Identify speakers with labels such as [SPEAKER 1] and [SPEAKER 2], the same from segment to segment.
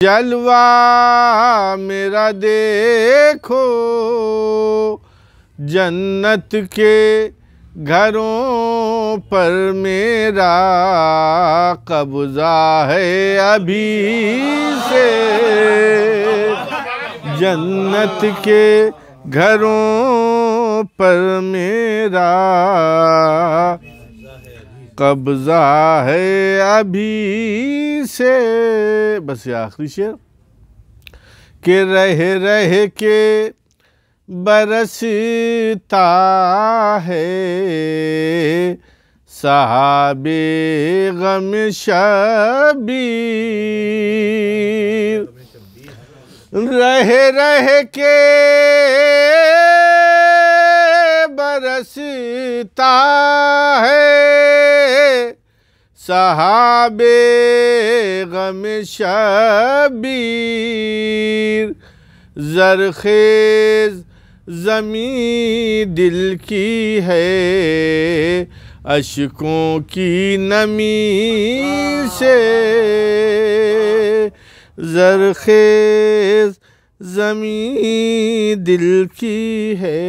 [SPEAKER 1] जलवा मेरा देखो, जन्नत के घरों पर मेरा कब्जा है अभी से। जन्नत के घरों पर मेरा कब्जा है अभी से। बस ये आखिरी शेर के रह रह के बरसता है सहाबे गम शबीर। रह रह के बरसता है सहाबे गम शबीर। ज़रख़ेज़ ज़मीं दिल की है अश्कों की नमी से। ज़रख़ेज़ ज़मीं दिल की है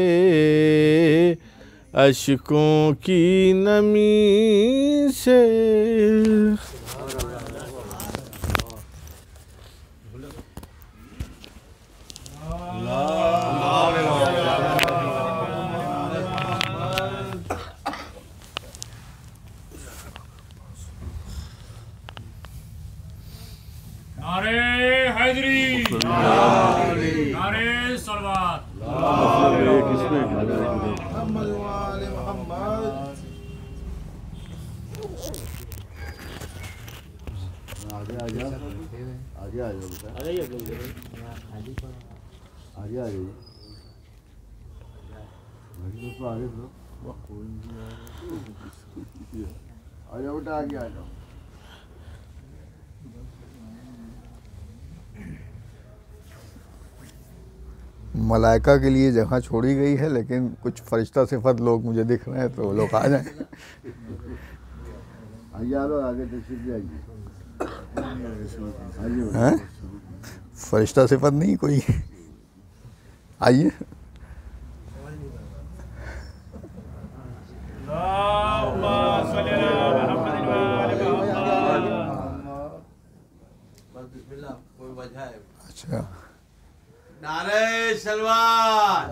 [SPEAKER 1] अश्कों की नमी से।
[SPEAKER 2] नारे हैदरी, नारे सलवात।
[SPEAKER 3] मलाइका के लिए जगह छोड़ी गई है, लेकिन कुछ फरिश्ता सिफत लोग मुझे दिख रहे हैं, तो वो लोग आ जाएं। हैं? फरिश्ता सिफत नहीं कोई, आइए। अच्छा,
[SPEAKER 4] नारे सलवात।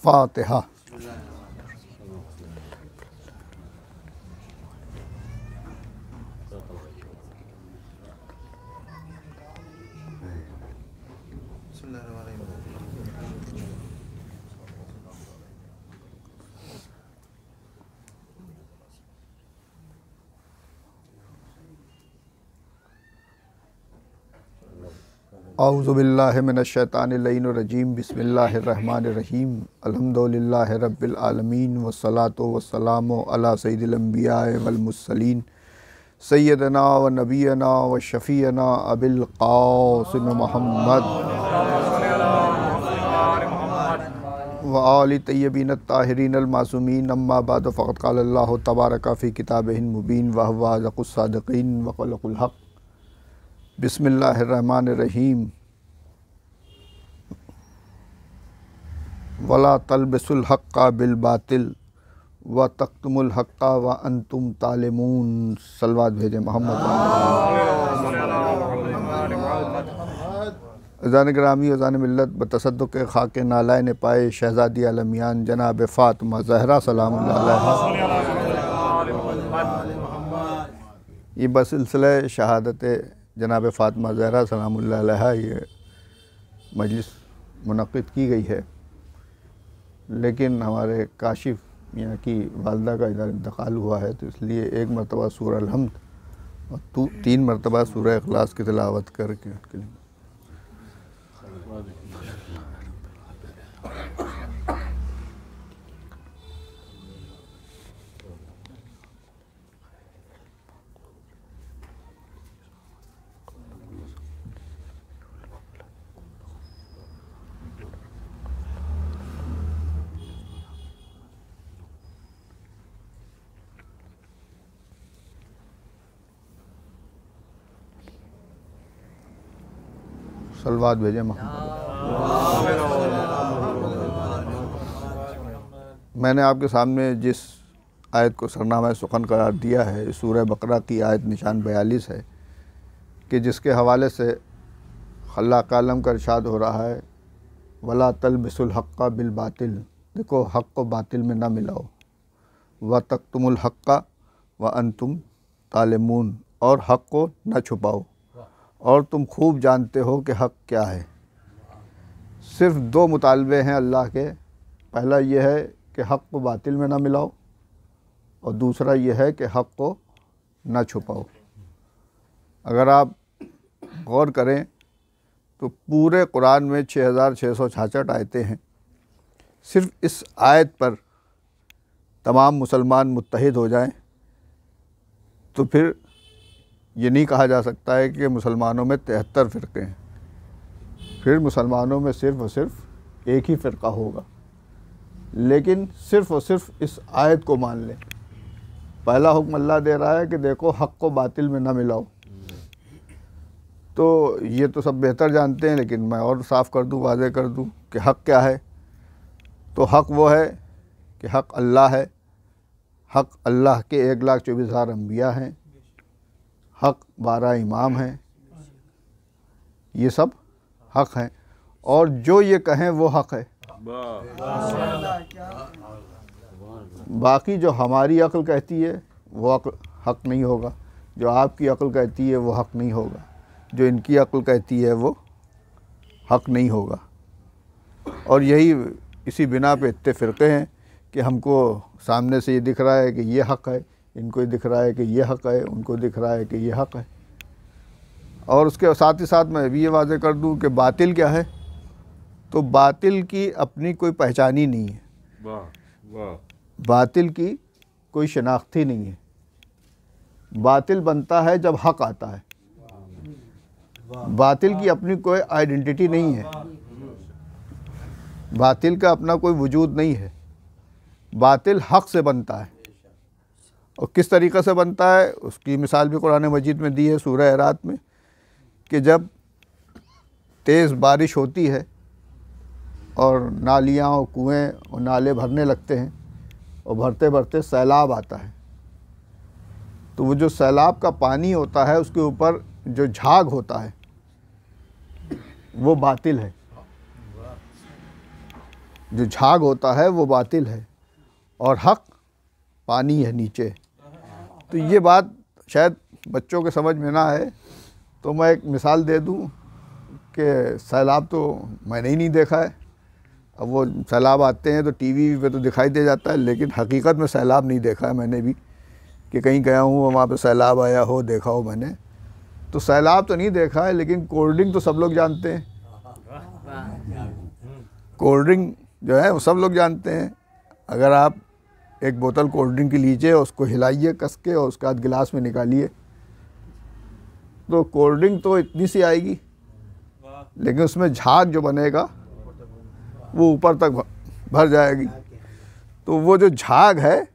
[SPEAKER 3] फातिहा। औज़ु बिल्लाहि मिनश्शैतानिर्रजीम बिस्मिल्लाहिर्रहमानिर्रहीम अल्हम्दुलिल्लाहि रब्बिल आलमीन वस्सलातु वस्सलामु अला सय्यिदिल अंबियाए वल मुरसलीन सय्यदना व नबियना व शफ़ीअना अबिल क़ासिम मुहम्मद व आलि तय्यबीन अत्ताहिरीन अल मासूमीन। अम्मा बाद फ़क़द क़ाल अल्लाहु तबारक फ़ी किताबिहिल मुबीन व हुवा अज़क़ुस सादिक़ीन व क़ौलुल हक़। बिस्मिल्लाहिर्रहमानिर्रहीम। वला तलबिसुल हक़्क़ा बिल बातिल व तक्तुमुल हक़्क़ा व अंतुम तालिमून। सलवात भेजे मोहम्मद। अज़ान ग्रामी अज़ान मिल्लत बतसद्दुक़ ख़ाक नालायन पाए शहज़ादी आलमियान जनाब फ़ातिमा ज़हरा सलामुल्लाह अलैहा। ये बसिलसिला शहादत जनाब फ़ातिमा ज़हरा सलामुल्लाह अलैहा ये मजलिस मुनक़्क़िद की गई है, लेकिन हमारे काशिफ़ मियाँ की वालदा का इधर इंतकाल हुआ है, तो इसलिए एक मरतबा सूरह अल-हम्द और 3 मरतबा सूरह इख़लास की तिलावत करके उनके लिए सलवात भेजें मोहम्मद। मैंने आपके सामने जिस आयत को सरनामा सुखन करार दिया है, सूरह बकरा की आयत निशान 42 है, कि जिसके हवाले से अल्लाह आलम का इरशाद हो रहा है, वला तलबिसुल हक्का बिल बातिल, देखो हक़ को बातिल में ना मिलाओ, व तक्तुमुल हक्का व अंतुम तालिमून, और हक़ को न छुपाओ और तुम खूब जानते हो कि हक़ क्या है। सिर्फ दो मुतालबे हैं अल्लाह के, पहला ये है कि हक़ को बातिल में ना मिलाओ, और दूसरा ये है कि हक़ को न छुपाओ। अगर आप गौर करें तो पूरे कुरान में 6666 आयतें हैं। सिर्फ इस आयत पर तमाम मुसलमान मुत्तहिद हो जाएं तो फिर ये नहीं कहा जा सकता है कि मुसलमानों में 73 फ़िरक़े हैं, फिर मुसलमानों में सिर्फ़ और सिर्फ एक ही फ़िरक़ा होगा। लेकिन सिर्फ़ और सिर्फ इस आयत को मान लें। पहला हुक्म अल्लाह दे रहा है कि देखो हक़ को बातिल में ना मिलाओ, तो ये तो सब बेहतर जानते हैं, लेकिन मैं और साफ़ कर दूँ, वाज़ेह कर दूँ कि हक़ क्या है। तो हक़ वो है कि हक़ अल्लाह है, हक़ अल्लाह के 1,24,000 अम्बिया हैं, हक़ 12 इमाम हैं, ये सब हक़ हैं, और जो ये कहें वो हक़ है। बाकी जो हमारी अक्ल कहती है वो हक़ नहीं होगा, जो आपकी अक्ल कहती है वो हक़ नहीं होगा, जो इनकी अक्ल कहती है वो हक़ नहीं होगा। और यही इसी बिना पे इतने फ़िरक़े हैं कि हमको सामने से ये दिख रहा है कि ये हक़ है, इनको दिख रहा है कि ये हक़ है, उनको दिख रहा है कि ये हक़ है। और उसके साथ ही साथ मैं भी ये वाज़ेह कर दूँ कि बातिल क्या है, तो बातिल की अपनी कोई पहचान ही नहीं है, बातिल की कोई शनाख्त ही नहीं है। बातिल बनता है जब हक़ आता है, बातिल की अपनी कोई आइडेंटिटी नहीं है, बातिल का अपना कोई वजूद नहीं है। बातिल हक़ से बनता है, और किस तरीक़े से बनता है उसकी मिसाल भी कुरान मजीद में दी है सूरह अरात में, कि जब तेज़ बारिश होती है और नालियाँ और कुएँ और नाले भरने लगते हैं और भरते भरते सैलाब आता है, तो वो जो सैलाब का पानी होता है उसके ऊपर जो झाग होता है वो बातिल है, जो झाग होता है वो बातिल है, और हक़ पानी है नीचे। तो ये बात शायद बच्चों के समझ में ना आए, तो मैं एक मिसाल दे दूं कि सैलाब तो मैंने ही नहीं देखा है। अब वो सैलाब आते हैं तो टीवी पे तो दिखाई दे जाता है, लेकिन हकीकत में सैलाब नहीं देखा है मैंने भी, कि कहीं गया हूँ वहाँ पे सैलाब आया हो, देखा हो मैंने। तो सैलाब तो नहीं देखा है, लेकिन कोल्ड ड्रिंक तो सब लोग जानते हैं, कोल्ड ड्रिंक जो है वो सब लोग जानते हैं। अगर आप एक बोतल कोल्ड ड्रिंक की लीजिए, उसको हिलाइए कस के, और उसके बाद गिलास में निकालिए, तो कोल्ड ड्रिंक तो इतनी सी आएगी, लेकिन उसमें झाग जो बनेगा वो ऊपर तक भर जाएगी। तो वो जो झाग है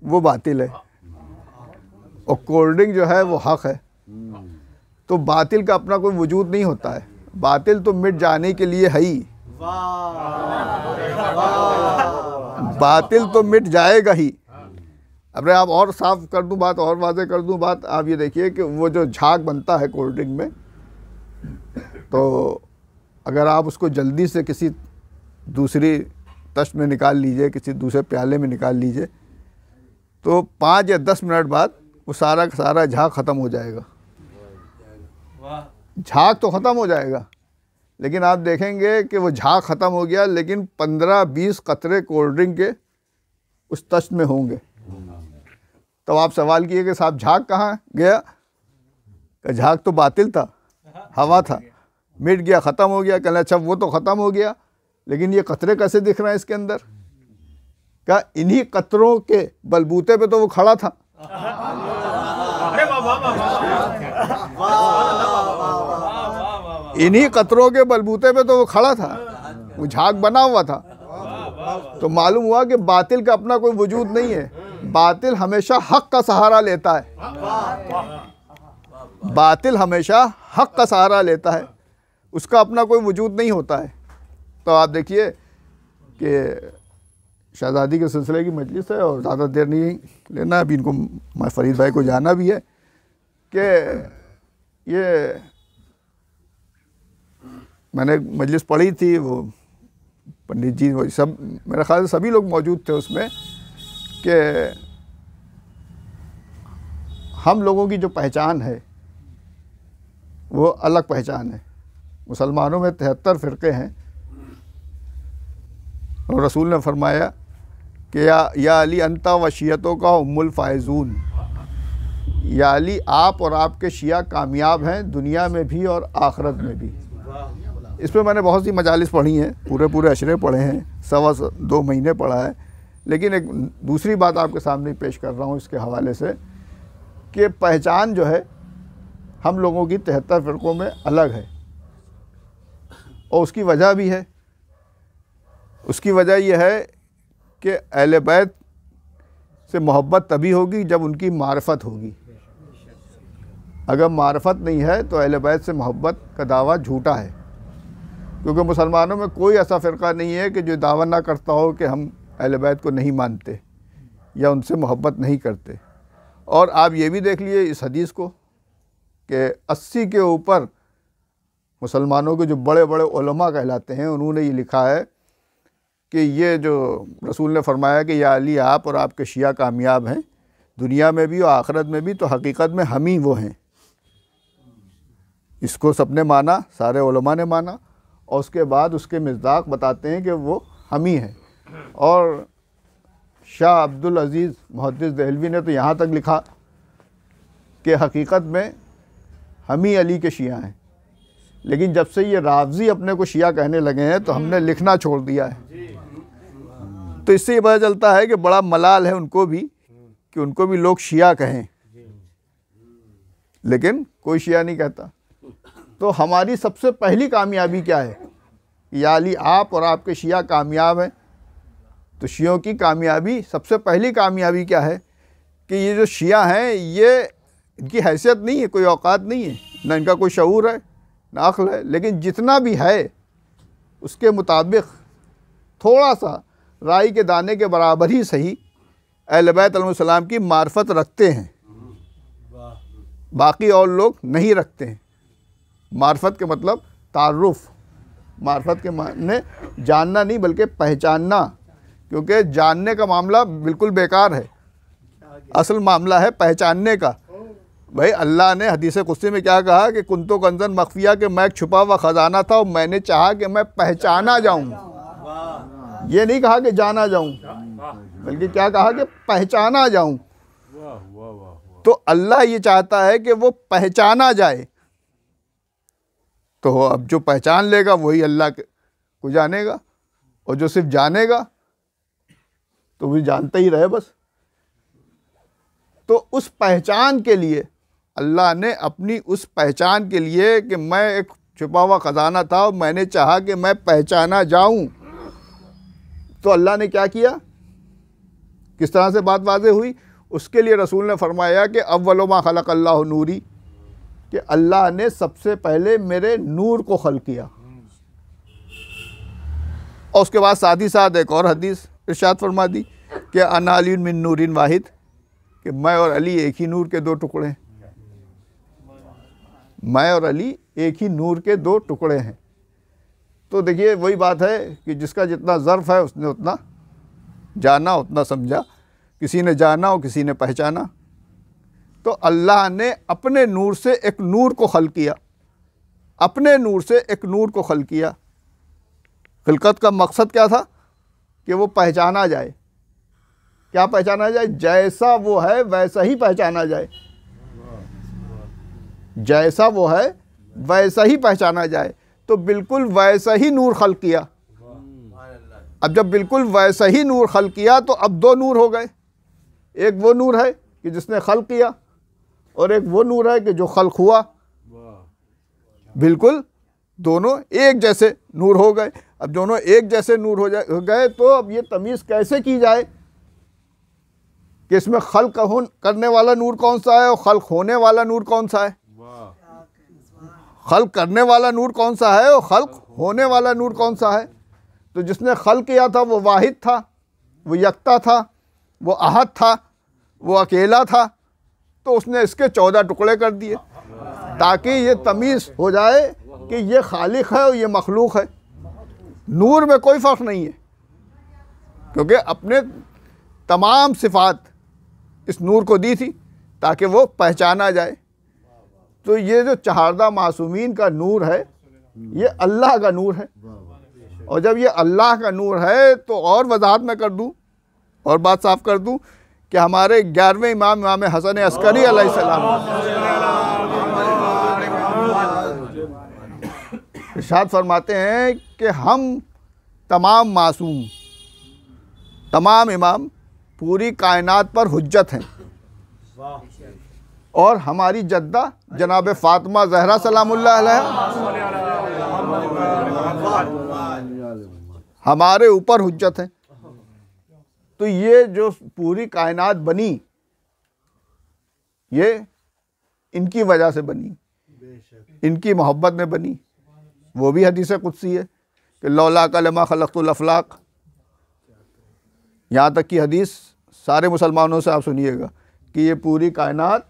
[SPEAKER 3] वो बातिल है, और कोल्ड ड्रिंक जो है वो हक़ है। तो बातिल का अपना कोई वजूद नहीं होता है, बातिल तो मिट जाने के लिए है ही, बातिल तो मिट जाएगा ही। अब आप और साफ कर दूं बात, और वाज़ेह कर दूं बात, आप ये देखिए कि वो जो झाग बनता है कोल्ड ड्रिंक में, तो अगर आप उसको जल्दी से किसी दूसरी तश्त में निकाल लीजिए, किसी दूसरे प्याले में निकाल लीजिए, तो 5 या 10 मिनट बाद वो सारा का सारा झाग ख़त्म हो जाएगा। झाग तो ख़त्म हो जाएगा, लेकिन आप देखेंगे कि वो झाग ख़त्म हो गया, लेकिन 15-20 कतरे कोल्ड ड्रिंक के उस तश्त में होंगे। तब आप सवाल किए कि साहब झाग कहाँ गया? झाग तो बातिल था, हवा था, मिट गया, ख़त्म हो गया। कहना अच्छा वो तो ख़त्म हो गया, लेकिन ये कतरे कैसे दिख रहे हैं इसके अंदर? क्या इन्हीं कतरों के बलबूते पे तो वो खड़ा था। इन्हीं कतरों के बलबूते पे तो वो खड़ा था, वो झाग बना हुआ था। तो मालूम हुआ कि बातिल का अपना कोई वजूद नहीं है, बातिल हमेशा हक़ का सहारा लेता है, बातिल हमेशा हक़ का सहारा लेता है। उसका अपना कोई वजूद नहीं होता है। तो आप देखिए कि शहज़ादी के सिलसिले की मजलिस है और ज़्यादा देर नहीं लेना, अभी इनको मैं फरीद भाई को जाना भी है कि ये मैंने मजलिस पढ़ी थी, वो पंडित जी वो सब मेरे ख्याल से सभी लोग मौजूद थे उसमें, कि हम लोगों की जो पहचान है वो अलग पहचान है। मुसलमानों में 73 फ़िरक़े हैं और रसूल ने फरमाया कि या अली अंता व शियतों का उम्मुल फ़ाइज़ून, या अली आप और आपके शिया कामयाब हैं दुनिया में भी और आखिरत में भी। इस पर मैंने बहुत सी मजालिस पढ़ी हैं, पूरे अशरे पढ़े हैं, 2 महीने पढ़ा है। लेकिन एक दूसरी बात आपके सामने पेश कर रहा हूँ इसके हवाले से कि पहचान जो है हम लोगों की 73 फ़िरक़ों में अलग है और उसकी वजह भी है। उसकी वजह यह है कि अहले बैत से मोहब्बत तभी होगी जब उनकी मारिफत होगी। अगर मारिफत नहीं है तो अहले बैत से मोहब्बत का दावा झूठा है, क्योंकि मुसलमानों में कोई ऐसा फ़िरक़ा नहीं है कि जो दावा ना करता हो कि हम अहले बैत को नहीं मानते या उनसे मोहब्बत नहीं करते। और आप ये भी देख लिए इस हदीस को कि 80 के ऊपर मुसलमानों के जो बड़े बड़े उलमा कहलाते हैं उन्होंने ये लिखा है कि ये जो रसूल ने फरमाया कि या अली आप और आपके शिया कामयाब हैं दुनिया में भी और आखिरत में भी, तो हकीकत में हम ही वो हैं। इसको सबने माना, सारे उलमा ने माना और उसके बाद उसके मिज़दाक़ बताते हैं कि वो हम ही हैं। और शाह अब्दुल अज़ीज़ मुहद्दिस देहलवी ने तो यहाँ तक लिखा कि हकीकत में हम ही अली के शिया हैं, लेकिन जब से ये रावज़ी अपने को शिया कहने लगे हैं तो हमने लिखना छोड़ दिया है। तो इससे ये पता चलता है कि बड़ा मलाल है उनको भी कि उनको भी लोग शिया कहें, लेकिन कोई शिया नहीं कहता। तो हमारी सबसे पहली कामयाबी क्या है? या अली आप और आपके शिया कामयाब हैं। तो शियों की कामयाबी, सबसे पहली कामयाबी क्या है कि ये जो शिया हैं ये इनकी हैसियत नहीं है, कोई औकात नहीं है, ना इनका कोई शऊर है ना अक्ल है, लेकिन जितना भी है उसके मुताबिक थोड़ा सा राई के दाने के बराबर ही सही अहले बैत अलैहिस्सलाम की मार्फत रखते हैं, बाकी और लोग नहीं रखते हैं। मार्फत के मतलब तारुफ, मार्फत के माने जानना नहीं बल्कि पहचानना, क्योंकि जानने का मामला बिल्कुल बेकार है, असल मामला है पहचानने का। भाई अल्लाह ने हदीस कुदसी में क्या कहा कि कुंतो कंजन मख्फिया के मैं एक छुपा हुआ ख़जाना था और मैंने चाहा कि मैं पहचाना जाऊं। ये नहीं कहा कि जाना जाऊं, बल्कि क्या कहा कि पहचाना जाऊं। तो अल्लाह ये चाहता है कि वो पहचाना जाए। तो अब जो पहचान लेगा वही अल्लाह को जानेगा, और जो सिर्फ जानेगा तो वही जानता ही रहे बस। तो उस पहचान के लिए अल्लाह ने अपनी उस पहचान के लिए कि मैं एक छुपा हुआ ख़जाना था और मैंने चाहा कि मैं पहचाना जाऊं, तो अल्लाह ने क्या किया, किस तरह से बात वाज़ेह हुई। उसके लिए रसूल ने फरमाया कि अव्वलु मा खलक़ल्लाहु नूरी, कि अल्लाह ने सबसे पहले मेरे नूर को खल्क़ किया। और उसके बाद साथ ही साथ एक और हदीस इरशाद फरमा दी कि अना अली मिन नूरिन वाहिद, कि मैं और अली एक ही नूर के 2 टुकड़े हैं। मैं और अली एक ही नूर के 2 टुकड़े हैं। तो देखिए वही बात है कि जिसका जितना ज़र्फ़ है उसने उतना जाना, उतना समझा। किसी ने जाना और किसी ने पहचाना। तो अल्लाह ने अपने नूर से एक नूर को खल्क़ किया, अपने नूर से एक नूर को खल्क़ किया। खिलकत का मकसद क्या था कि वो पहचाना जाए। क्या पहचाना जाए? जैसा वो है वैसा ही पहचाना जाए, जैसा वो है वैसा ही पहचाना जाए। तो बिल्कुल वैसा ही नूर खल्क़ किया। अब जब बिल्कुल वैसा ही नूर खल्क़ किया तो अब 2 नूर हो गए। एक वो नूर है कि जिसने खल्क़ किया और एक वो नूर है कि जो खल्क़ हुआ। बिल्कुल दोनों एक जैसे नूर हो गए। अब दोनों एक जैसे नूर हो गए तो अब ये तमीज़ कैसे की जाए कि इसमें खल्क़ करने वाला नूर कौन सा है और खल्क़ होने वाला नूर कौन सा है। खल्क करने वाला नूर कौन सा है और खल्क होने वाला नूर कौन सा है। तो जिसने खल्क किया था वो वाहिद था, वो यकता था, वो अहद था, वो अकेला था। तो उसने इसके 14 टुकड़े कर दिए ताकि ये तमीज़ हो जाए कि ये खालिक है और ये मखलूक है। नूर में कोई फ़र्क नहीं है क्योंकि अपने तमाम सिफ़ात इस नूर को दी थी ताकि वो पहचाना जाए। तो ये जो चहारदा मासूमीन का नूर है ये अल्लाह का नूर है। और जब ये अल्लाह का नूर है तो और वजाहत मैं कर दूँ और बात साफ कर दूँ कि हमारे 11वें इमाम हसन अस्करी अलैहिस्सलाम इरशाद फरमाते हैं कि हम तमाम मासूम, तमाम इमाम पूरी कायनात पर हुज्जत हैं और हमारी जद्दा जनाब फ़ातिमा ज़हरा सलामुल्लाह अलैहा हमारे ऊपर हुज्जत है। तो ये जो पूरी कायनात बनी ये इनकी वजह से बनी, इनकी मोहब्बत में बनी। वो भी हदीस कुदसी है कि लौला कलमा खलक़तुल अफ़लाक। यहाँ तक की हदीस सारे मुसलमानों से आप सुनिएगा कि ये पूरी कायनात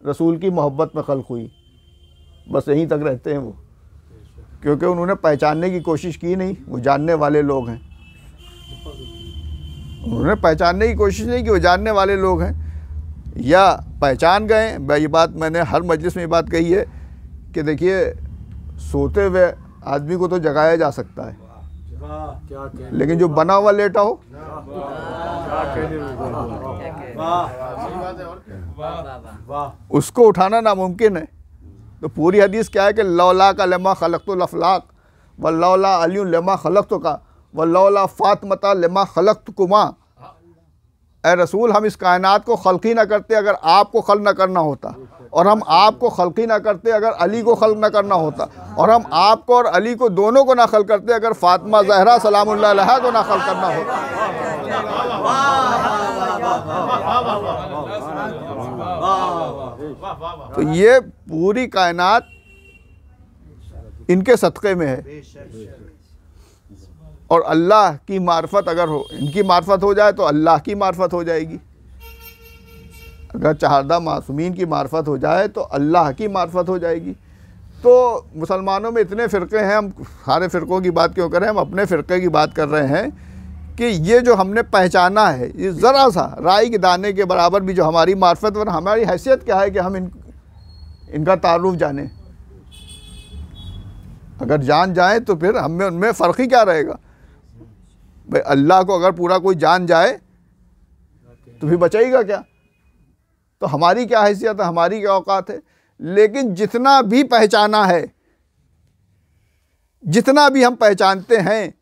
[SPEAKER 3] रसूल की मोहब्बत में खल्क़ हुई। बस यहीं तक रहते हैं वो, क्योंकि उन्होंने पहचानने की कोशिश की नहीं। वो जानने वाले लोग हैं, उन्होंने पहचानने की कोशिश नहीं की, वो जानने वाले लोग हैं या पहचान गए। ये बात मैंने हर मजलिस में ये बात कही है कि देखिए सोते हुए आदमी को तो जगाया जा सकता है, लेकिन जो बना हुआ लेटा हो उसको उठाना नामुमकिन है। तो पूरी हदीस क्या है कि लौला का लमा खलक़तुल अफ़लाक व लौला अली लमा खलक़तुका व लौला फ़ातिमा लमा खलक़तुकुमा। ए रसूल, हम इस कायनात को खल्क़ ही ना करते अगर आपको खल्क़ ना करना होता, और हम आपको खल्क़ ही ना करते अगर अली को खल्क़ ना करना होता, और हम आपको और अली को दोनों को ना खल्क़ करते अगर फ़ातिमा ज़हरा सलामुल्लाह अलैहा को ना खल्क़ करना होता। तो ये पूरी कायनात इनके सदक़े में है। और अल्लाह की मार्फत अगर हो, इनकी मार्फत हो जाए तो अल्लाह की मार्फत हो जाएगी। अगर चहारदा मासूमीन की मार्फत हो जाए तो अल्लाह की मार्फत हो जाएगी। तो मुसलमानों में इतने फ़िरक़े हैं, हम सारे फ़िरक़ों की बात क्यों करें, हम अपने फ़िरक़े की बात कर रहे हैं कि ये जो हमने पहचाना है ये ज़रा सा राई के दाने के बराबर भी जो हमारी मार्फत और हमारी हैसियत क्या है कि हम इनका तारुफ जाने। अगर जान जाए तो फिर हमें उनमें फ़र्क ही क्या रहेगा। भाई अल्लाह को अगर पूरा कोई जान जाए तो फिर बचेगा क्या। तो हमारी क्या हैसियत है, हमारी क्या औकात है। लेकिन जितना भी पहचाना है, जितना भी हम पहचानते हैं,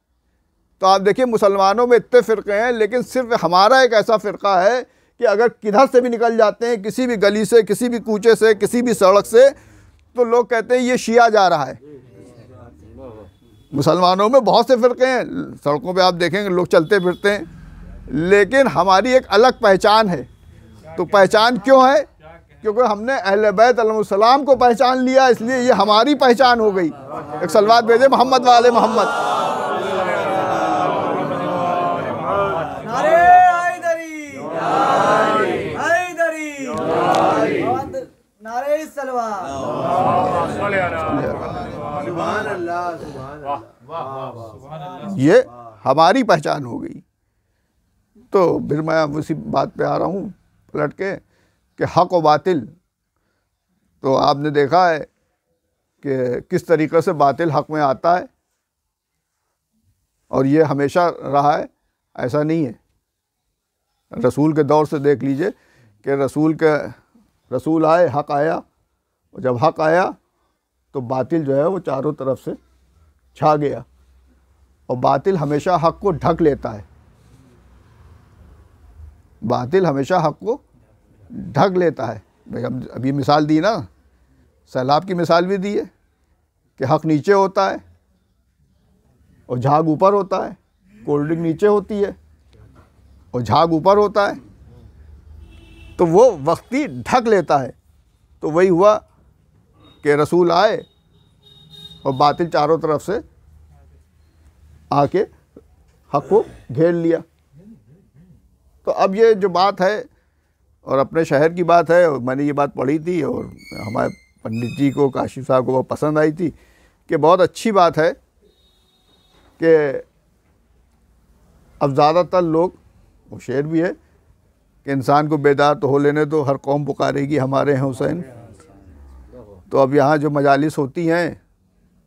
[SPEAKER 3] तो आप देखिए मुसलमानों में इतने फ़िरक़े हैं, लेकिन सिर्फ हमारा एक ऐसा फ़िरक़ा है कि अगर किधर से भी निकल जाते हैं, किसी भी गली से, किसी भी कूचे से, किसी भी सड़क से, तो लोग कहते हैं ये शिया जा रहा है। मुसलमानों में बहुत से फ़िरक़े हैं, सड़कों पे आप देखेंगे लोग चलते फिरते हैं, लेकिन हमारी एक अलग पहचान है। तो पहचान क्यों है? क्योंकि हमने अहले बैत अलैहिस्सलाम को पहचान लिया, इसलिए ये हमारी पहचान हो गई। एक सलवात भेजे मोहम्मद वाले मोहम्मद।
[SPEAKER 5] नारे हैदरी, हैदरी, नारे सलवात।
[SPEAKER 4] सुभान अल्लाह, सुभान अल्लाह।
[SPEAKER 3] ये हमारी पहचान हो गई। तो फिर मैं उसी बात पे आ रहा हूँ पलट के कि हक़ व बातिल। तो आपने देखा है कि किस तरीक़े से बातिल हक़ में आता है, और ये हमेशा रहा है, ऐसा नहीं है। रसूल के दौर से देख लीजिए कि रसूल आए, हक़ आया, और जब हक़ आया तो बातिल जो है वो चारों तरफ से छा गया। और बातिल हमेशा हक़ को ढक लेता है, बातिल हमेशा हक़ को ढक लेता है। भाई हम अभी मिसाल दी ना, सैलाब की मिसाल भी दी है कि हक़ नीचे होता है और झाग ऊपर होता है। कोल्ड ड्रिंक नीचे होती है और झाग ऊपर होता है, तो वो वक्ती ढक लेता है। तो वही हुआ कि रसूल आए और बातिल चारों तरफ से आके हक को घेर लिया। तो अब ये जो बात है और अपने शहर की बात है, और मैंने ये बात पढ़ी थी और हमारे पंडित जी को, काशिफ साहब को वो पसंद आई थी कि बहुत अच्छी बात है कि अब ज़्यादातर लोग, वो शेर भी है कि इंसान को बेदार तो हो लेने दो, हर कौम पुकारेगी हमारे हैं हुसैन। तो अब यहाँ जो मजालिस होती हैं,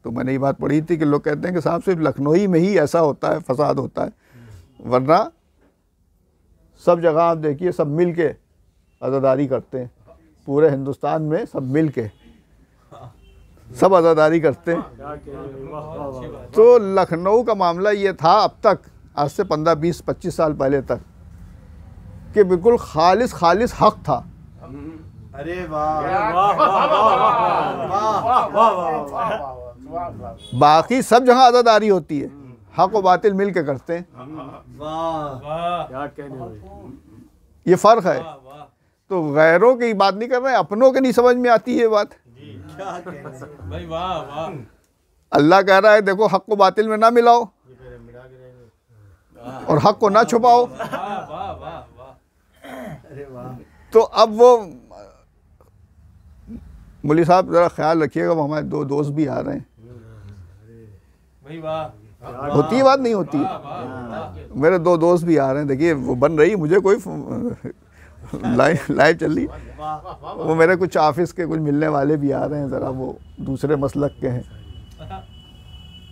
[SPEAKER 3] तो मैंने ये बात पढ़ी थी कि लोग कहते हैं कि साहब सिर्फ लखनऊ ही में ही ऐसा होता है, फसाद होता है, वरना सब जगह आप देखिए सब मिल के अज़ादारी करते हैं। पूरे हिंदुस्तान में सब मिल के सब अज़ादारी करते हैं। तो लखनऊ का मामला ये था अब तक, आज से 15, 20, 25 साल पहले तक, कि बिल्कुल खालिस हक था।
[SPEAKER 4] अरे वाह,
[SPEAKER 3] बाकी सब जगह अज़ादारी होती है, हक और बातिल मिल के करते हैं। ये फ़र्क है। तो गैरों की बात नहीं कर रहे हैं, अपनों के नहीं समझ में आती है बात।
[SPEAKER 2] भाई वाह वाह।
[SPEAKER 3] अल्लाह कह रहा है देखो हक को बातिल में ना मिलाओ और हक को ना छुपाओ। तो अब वो मौलवी साहब ज़रा ख्याल रखिएगा, वो हमारे 2 दोस्त भी आ रहे हैं।
[SPEAKER 2] भाई वाह।
[SPEAKER 3] होती है बात, नहीं होती है। मेरे 2 दोस्त भी आ रहे हैं, देखिए वो बन रही, मुझे कोई लाइव चल रही। वो मेरे कुछ ऑफिस के कुछ मिलने वाले भी आ रहे हैं, ज़रा वो दूसरे मसलक के हैं।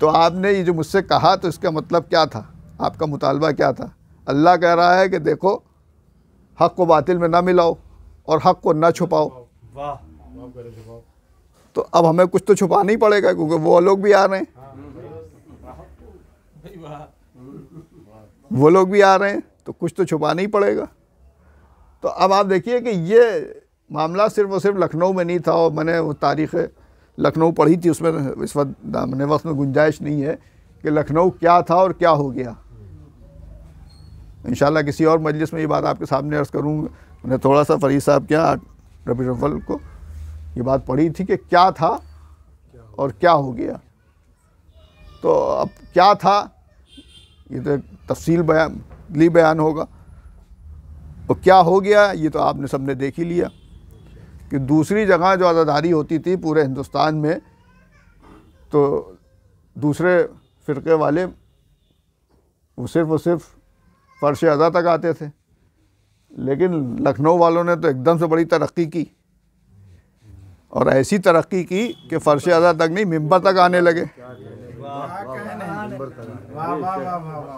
[SPEAKER 3] तो आपने ये जो मुझसे कहा, तो इसका मतलब क्या था, आपका मुतालबा क्या था? अल्लाह कह रहा है कि देखो हक को बातिल में ना मिलाओ और हक को ना छुपाओ। तो अब हमें कुछ तो छुपाना ही पड़ेगा, क्योंकि वो लोग भी आ रहे हैं, वो लोग भी आ रहे हैं, तो कुछ तो छुपाना ही पड़ेगा। तो अब आप देखिए कि ये मामला सिर्फ और सिर्फ लखनऊ में नहीं था। और मैंने वो तारीख़ लखनऊ पढ़ी थी, उसमें इस वक्त में गुंजाइश नहीं है कि लखनऊ क्या था और क्या हो गया। इंशाल्लाह किसी और मजलिस में ये बात आपके सामने अर्ज़ करूँगा। मैंने थोड़ा सा फरीद साहब क्या रबीउल अव्वल को ये बात पढ़ी थी कि क्या था और क्या हो गया। तो अब क्या था ये तो तफसील बयान होगा, और क्या हो गया ये तो आपने सबने देख ही लिया कि दूसरी जगह जो आज़ादारी होती थी पूरे हिंदुस्तान में, तो दूसरे फ़िरक़े वाले वो सिर्फ़ फ़र्श अज़ा तक आते थे, लेकिन लखनऊ वालों ने तो एकदम से बड़ी तरक्की की, और ऐसी तरक्की की कि फ़र्श अज़ा तक नहीं, मिंबर तक आने लगे।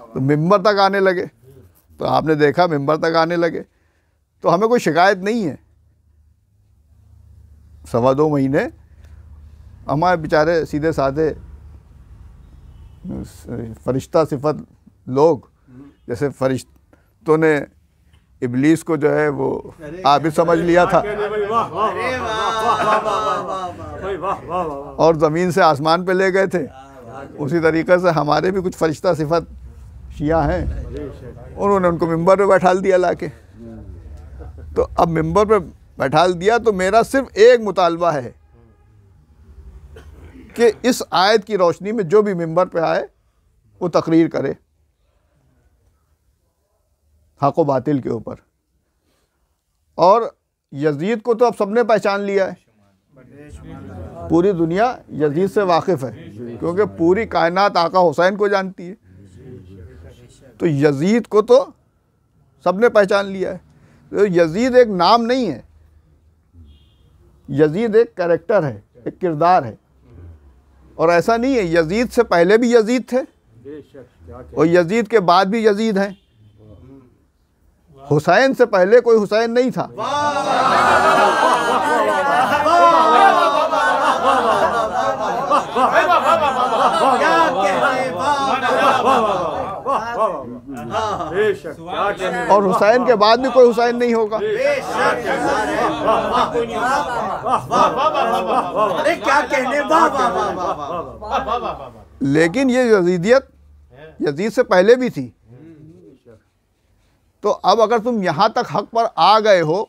[SPEAKER 3] तो मिंबर तक आने लगे, तो आपने देखा मिंबर तक आने लगे। तो हमें कोई शिकायत नहीं है। 2.25 महीने हमारे बेचारे सीधे साधे फरिश्ता सिफत लोग, जैसे फरिश्तों ने इब्लीस को जो है वो आबिद समझ लिया था और ज़मीन से आसमान पे ले गए थे, उसी तरीक़े से हमारे भी कुछ फरिश्ता सिफत शिया हैं, उन्होंने उनको मिंबर पे बैठाल दिया लाके। तो अब मिंबर पे बैठाल दिया, तो मेरा सिर्फ एक मुतालबा है कि इस आयत की रोशनी में जो भी मिंबर पे आए वो तकरीर करे हक़ व बातिल के ऊपर। और यजीद को तो अब सबने पहचान लिया है, पूरी दुनिया यजीद से वाकिफ़ है, क्योंकि पूरी कायनात आका हुसैन को जानती है। तो यजीद को तो सबने पहचान लिया है। तो यजीद एक नाम नहीं है, यजीद एक कैरेक्टर है, एक किरदार है। और ऐसा नहीं है, यजीद से पहले भी यजीद थे और यजीद के बाद भी यजीद हैं। हुसैन से पहले कोई हुसैन नहीं था। और हुसैन के बाद भी कोई हुसैन नहीं होगा।
[SPEAKER 4] क्या कहने,
[SPEAKER 3] लेकिन ये यजीदियत यजीद से पहले भी थी। तो अब अगर तुम यहाँ तक हक पर आ गए हो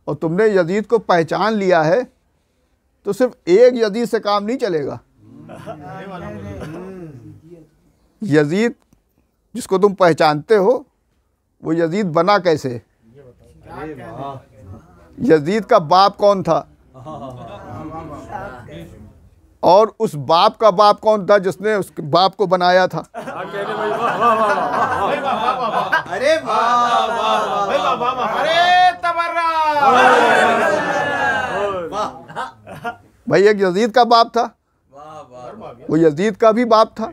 [SPEAKER 3] और तुमने यजीद को पहचान लिया है, तो सिर्फ एक यजीद से काम नहीं चलेगा। यजीद जिसको तुम पहचानते हो वो यजीद बना कैसे? यजीद का बाप कौन था और उस बाप का बाप कौन था जिसने उस बाप को बनाया था?
[SPEAKER 4] अरे
[SPEAKER 3] भाई एक यजीद का बाप था, वो यजीद का भी बाप था,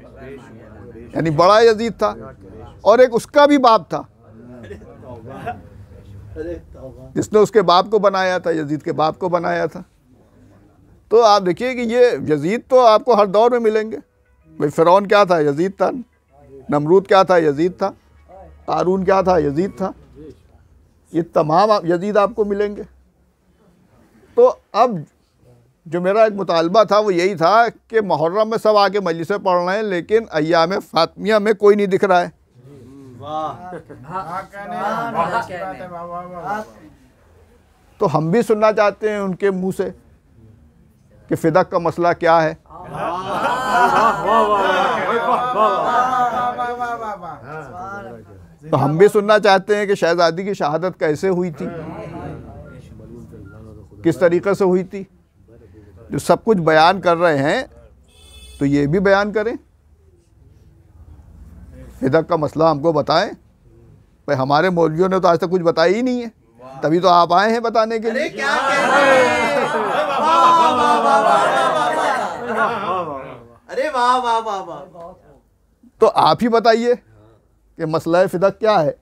[SPEAKER 3] यानी बड़ा यजीद था, और एक उसका भी बाप था जिसने उसके बाप को बनाया था, यजीद के बाप को बनाया था। तो आप देखिए कि ये यजीद तो आपको हर दौर में मिलेंगे। भाई फ़िरौन क्या था? यजीद था। नमरूद क्या था? यजीद था। कारून क्या था? यजीद था। ये तमाम यजीद आपको मिलेंगे। तो अब जो मेरा एक मुतालबा था वो यही था कि मुहर्रम में सब आके मजलिसें पढ़ रहे हैं, लेकिन अय्याम फातिमिया में कोई नहीं दिख रहा है। तो हम भी सुनना चाहते हैं उनके मुंह से कि फिदक का मसला क्या है। तो हम भी सुनना चाहते हैं कि शहजादी की शहादत कैसे हुई थी, किस तरीक़े से हुई थी। जो सब कुछ बयान कर रहे हैं तो ये भी बयान करें, फिदक का मसला हमको बताएं। भाई हमारे मौलवियों ने तो आज तक कुछ बताया ही नहीं है, तभी तो आप आए हैं बताने के लिए।
[SPEAKER 4] क्या अरे वाह वाह वाह वाह।
[SPEAKER 3] तो आप ही बताइए कि मसला फिदक क्या है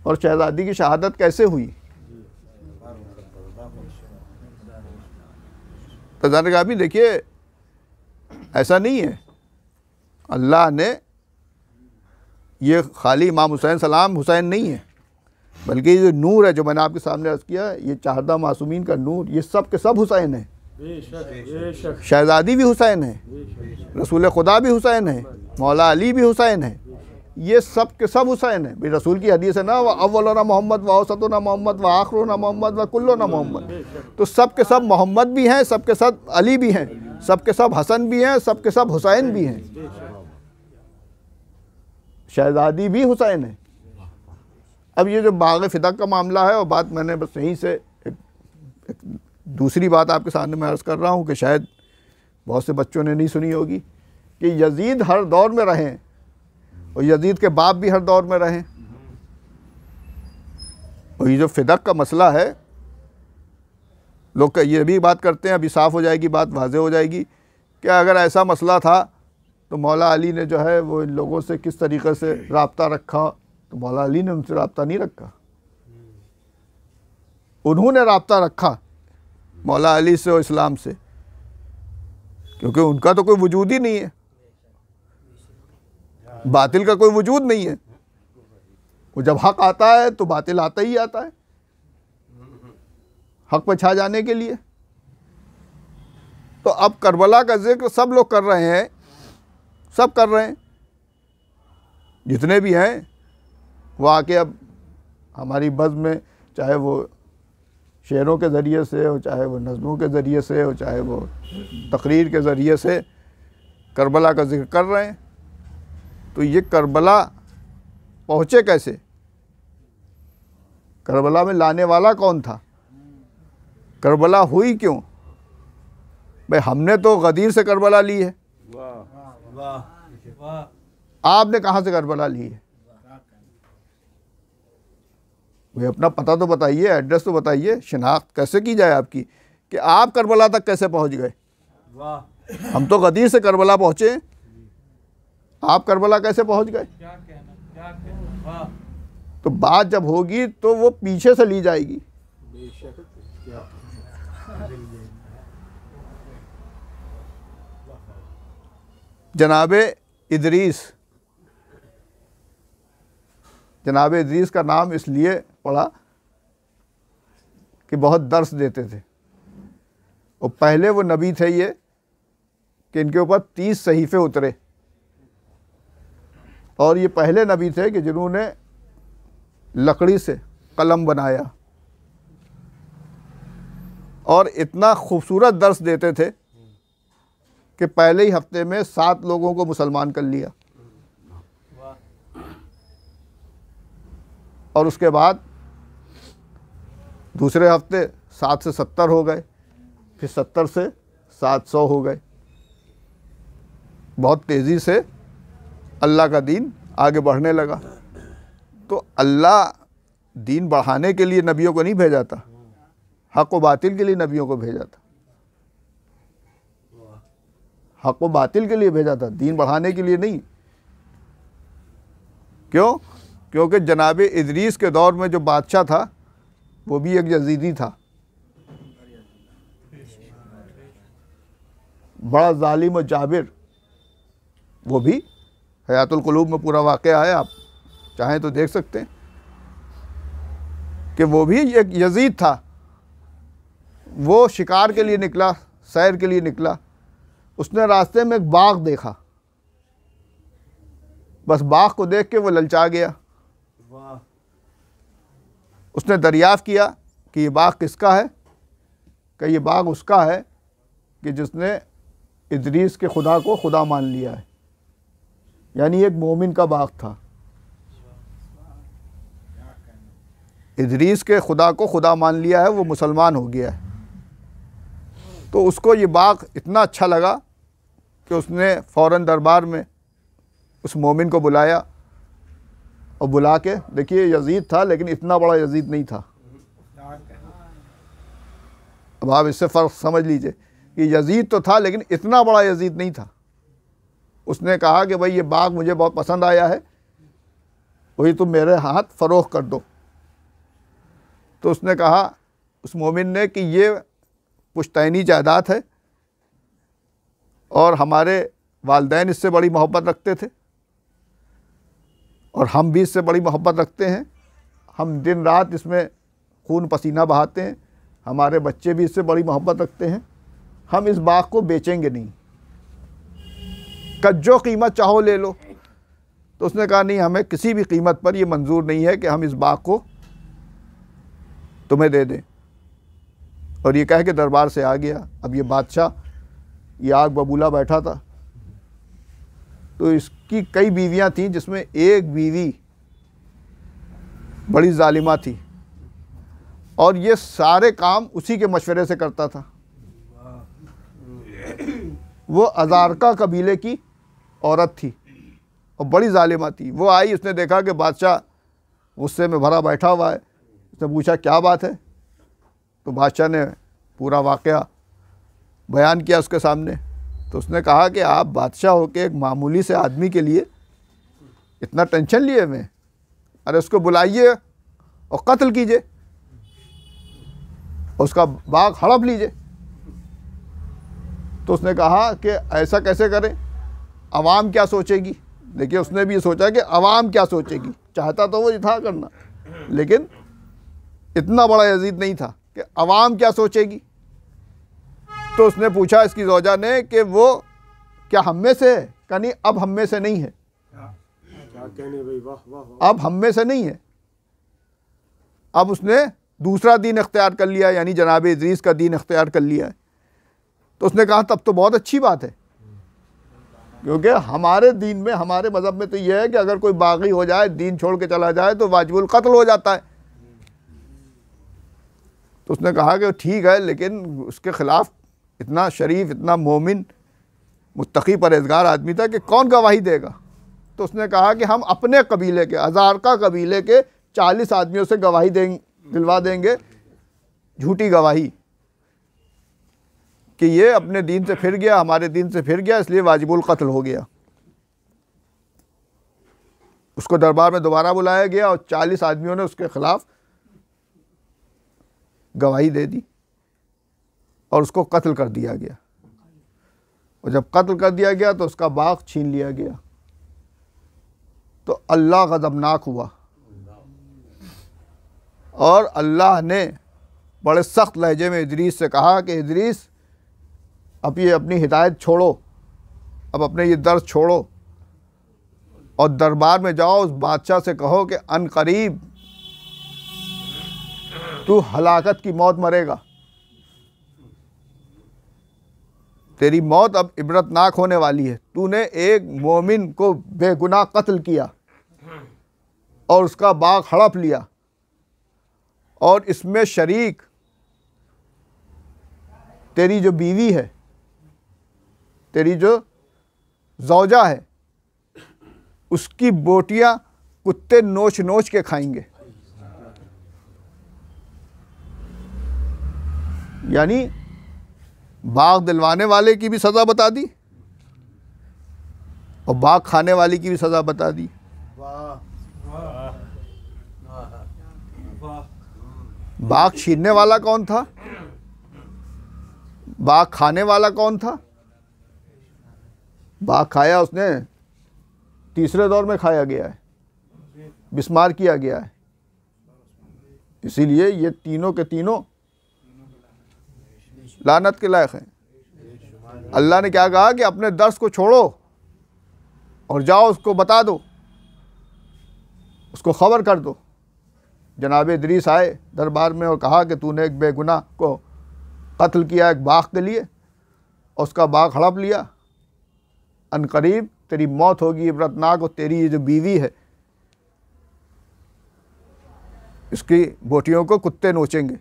[SPEAKER 3] और शहजादी की शहादत कैसे हुई। तो ज़रा भी देखिए, ऐसा नहीं है अल्लाह ने ये खाली इमाम हुसैन सलाम हुसैन नहीं है, बल्कि ये जो नूर है जो मैंने आपके सामने अर्ज़ किया, ये चारदा मासूमीन का नूर, ये सब के सब हुसैन है। शहजादी भी हुसैन है, रसूल खुदा भी हुसैन है, मौला अली भी हुसैन है, ये सब के सब हुसैन है। भाई रसूल की हदीस है ना, व अव्वलुना मोहम्मद व औसतुना मोहम्मद व आखिरुना मोहम्मद व कुल्लुना मोहम्मद। तो सब के सब मोहम्मद भी हैं, सब के सब अली भी हैं, सब के सब हसन भी हैं, सब के सब हुसैन भी हैं। शहजादी भी हुसैन है। अब ये जो बाग़ फिदक का मामला है, और बात मैंने बस यहीं से एक दूसरी बात आपके सामने मैं अर्ज़ कर रहा हूँ कि शायद बहुत से बच्चों ने नहीं सुनी होगी कि यजीद हर दौर में रहें और यजीद के बाप भी हर दौर में रहें। और ये जो फिदक का मसला है, लोग ये भी बात करते हैं, अभी साफ़ हो जाएगी बात, वाज़े हो जाएगी कि अगर ऐसा मसला था तो मौला अली ने जो है वो इन लोगों से किस तरीक़े से रब्ता रखा। तो मौला अली ने उनसे रब्ता नहीं रखा, उन्होंने रब्ता रखा मौला अली से और इस्लाम से, क्योंकि उनका तो कोई वजूद ही नहीं है, बातिल का कोई वजूद नहीं है। वो जब हक़ आता है तो बातिल आता ही आता है, हक़ पर छा जाने के लिए। तो अब करबला का जिक्र सब लोग कर रहे हैं, सब कर रहे हैं, जितने भी हैं वो आके अब हमारी बज़्म में, चाहे वो शेरों के ज़रिए से हो, चाहे वो नज़्मों के ज़रिए से हो, चाहे वो तकरीर के ज़रिए से करबला का जिक्र कर रहे हैं। तो ये करबला पहुँचे कैसे? करबला में लाने वाला कौन था? करबला हुई क्यों? भाई हमने तो गदीर से करबला ली है, आपने कहाँ से करबला ली है? भाई अपना पता तो बताइए, एड्रेस तो बताइए, शिनाख्त कैसे की जाए आपकी कि आप करबला तक कैसे पहुँच गए। हम तो गदीर से करबला पहुँचे, आप करबला कैसे पहुँच गए? तो बात जब होगी तो वो पीछे से ली जाएगी। जनाबे इदरीस का नाम इसलिए पड़ा कि बहुत दर्स देते थे, और पहले वो नबी थे ये कि इनके ऊपर 30 सहीफ़े उतरे, और ये पहले नबी थे कि जिन्होंने लकड़ी से कलम बनाया, और इतना खूबसूरत दर्स देते थे कि पहले ही हफ्ते में 7 लोगों को मुसलमान कर लिया, और उसके बाद दूसरे हफ्ते 7 से 70 हो गए, फिर 70 से 700 हो गए। बहुत तेज़ी से अल्लाह का दीन आगे बढ़ने लगा। तो अल्लाह दीन बढ़ाने के लिए नबियों को नहीं भेजा था, हक़ व बातिल के लिए नबियों को भेजा था। हक़ व बातिल के लिए भेजा था, दीन बढ़ाने के लिए नहीं। क्यों? क्योंकि जनाब इदरीस के दौर में जो बादशाह था वो भी एक यजीदी था, बड़ा जालिम और जाबिर। वो भी हयातुल कुलूब में पूरा वाक़या है, आप चाहें तो देख सकते हैं कि वो भी एक यजीद था। वो शिकार के लिए निकला, सैर के लिए निकला, उसने रास्ते में एक बाघ देखा, बस बाघ को देख के वो ललचा गया। उसने दरियाफ़्त किया कि ये बाघ किसका है, कि ये बाघ उसका है कि जिसने इदरीस के खुदा को खुदा मान लिया है, यानी एक मोमिन का बाघ था। इदरीस के खुदा को खुदा मान लिया है, वो मुसलमान हो गया है। तो उसको ये बाघ इतना अच्छा लगा कि उसने फ़ौरन दरबार में उस मोमिन को बुलाया, और बुला के, देखिए यजीद था लेकिन इतना बड़ा यजीद नहीं था। अब आप इससे फ़र्क समझ लीजिए कि यजीद तो था लेकिन इतना बड़ा यजीद नहीं था। उसने कहा कि भाई ये बाघ मुझे बहुत पसंद आया है, वही तुम मेरे हाथ फ़रोख्त कर दो। तो उसने कहा, उस मोमिन ने, कि ये पुश्तैनी जायदाद है और हमारे वालिदैन इससे बड़ी मोहब्बत रखते थे और हम भी इससे बड़ी मोहब्बत रखते हैं। हम दिन रात इसमें खून पसीना बहाते हैं, हमारे बच्चे भी इससे बड़ी मोहब्बत रखते हैं। हम इस बाग को बेचेंगे नहीं, जो कीमत चाहो ले लो। तो उसने कहा, नहीं, हमें किसी भी कीमत पर ये मंजूर नहीं है कि हम इस बाग को तुम्हें दे दें। और ये कह के दरबार से आ गया। अब ये बादशाह ये आग बबूला बैठा था, तो इसकी कई बीवियां थीं, जिसमें एक बीवी बड़ी जालिमा थी और ये सारे काम उसी के मशवरे से करता था। वो अज़ारका कबीले की औरत थी और बड़ी जालिमा थी। वो आई, उसने देखा कि बादशाह गुस्से में भरा बैठा हुआ है। उसने पूछा, क्या बात है? तो बादशाह ने पूरा वाक़या बयान किया उसके सामने। तो उसने कहा कि आप बादशाह हो के एक मामूली से आदमी के लिए इतना टेंशन लिए हुए, अरे उसको बुलाइए और कत्ल कीजिए, उसका बाग हड़प लीजिए। तो उसने कहा कि ऐसा कैसे करें, अवाम क्या सोचेगी। देखिए, उसने भी ये सोचा कि अवाम क्या सोचेगी। चाहता तो वो था करना, लेकिन इतना बड़ा यजीद नहीं था कि अवाम क्या सोचेगी। तो उसने पूछा इसकी ज़ौजा ने कि वो क्या हम में से है? कहा, नहीं, अब हम में से नहीं है। अब हम में से नहीं है। अब उसने दूसरा दीन इख्तियार कर लिया, यानी जनाब इदरीस का दीन इख्तियार कर लिया है। तो उसने कहा, तब तो बहुत अच्छी बात है, क्योंकि हमारे दीन में, हमारे मज़हब में तो यह है कि अगर कोई बागी हो जाए, दीन छोड़ के चला जाए, तो वाजिबुल कत्ल हो जाता है। तो उसने कहा कि ठीक है, लेकिन उसके ख़िलाफ़ इतना शरीफ, इतना मोमिन, मुत्तकी परहेज़गार आदमी था कि कौन गवाही देगा। तो उसने कहा कि हम अपने कबीले के, अज़ारका कबीले के 40 आदमियों से गवाही दिलवा देंगे, झूठी गवाही, कि ये अपने दीन से फिर गया, हमारे दीन से फिर गया, इसलिए वाजिबुल कत्ल हो गया। उसको दरबार में दोबारा बुलाया गया और 40 आदमियों ने उसके ख़िलाफ़ गवाही दे दी और उसको कत्ल कर दिया गया। और जब कत्ल कर दिया गया तो उसका बाग छीन लिया गया। तो अल्लाह गज़बनाक हुआ और अल्लाह ने बड़े सख्त लहजे में इदरीस से कहा कि इदरीस, अब ये अपनी हिदायत छोड़ो, अब अपने ये दर्द छोड़ो और दरबार में जाओ, उस बादशाह से कहो कि अनकरीब तू हलाकत की मौत मरेगा। तेरी मौत अब इबरतनाक होने वाली है। तूने एक मोमिन को बेगुनाह कत्ल किया और उसका बाग हड़प लिया, और इसमें शरीक तेरी जो बीवी है, तेरी जो ज़ौजा है, उसकी बोटियां कुत्ते नोच नोच के खाएंगे। यानी बाग दिलवाने वाले की भी सज़ा बता दी और बाग खाने वाले की भी सज़ा बता दी। बाग छीनने वाला कौन था, बाग खाने वाला कौन था? बाग खाया उसने तीसरे दौर में खाया गया है, बिस्मार किया गया है। इसीलिए ये तीनों के तीनों लानत के लायक हैं। अल्लाह ने क्या कहा कि अपने दर्स को छोड़ो और जाओ उसको बता दो, उसको खबर कर दो। जनाब इदरीस आए दरबार में और कहा कि तूने एक बेगुनाह को कत्ल किया एक बाग के लिए और उसका बाग हड़प लिया, अनकरीब तेरी मौत होगी इबरतनाक, और तेरी ये जो बीवी है इसकी बोटियों को कुत्ते नोचेंगे।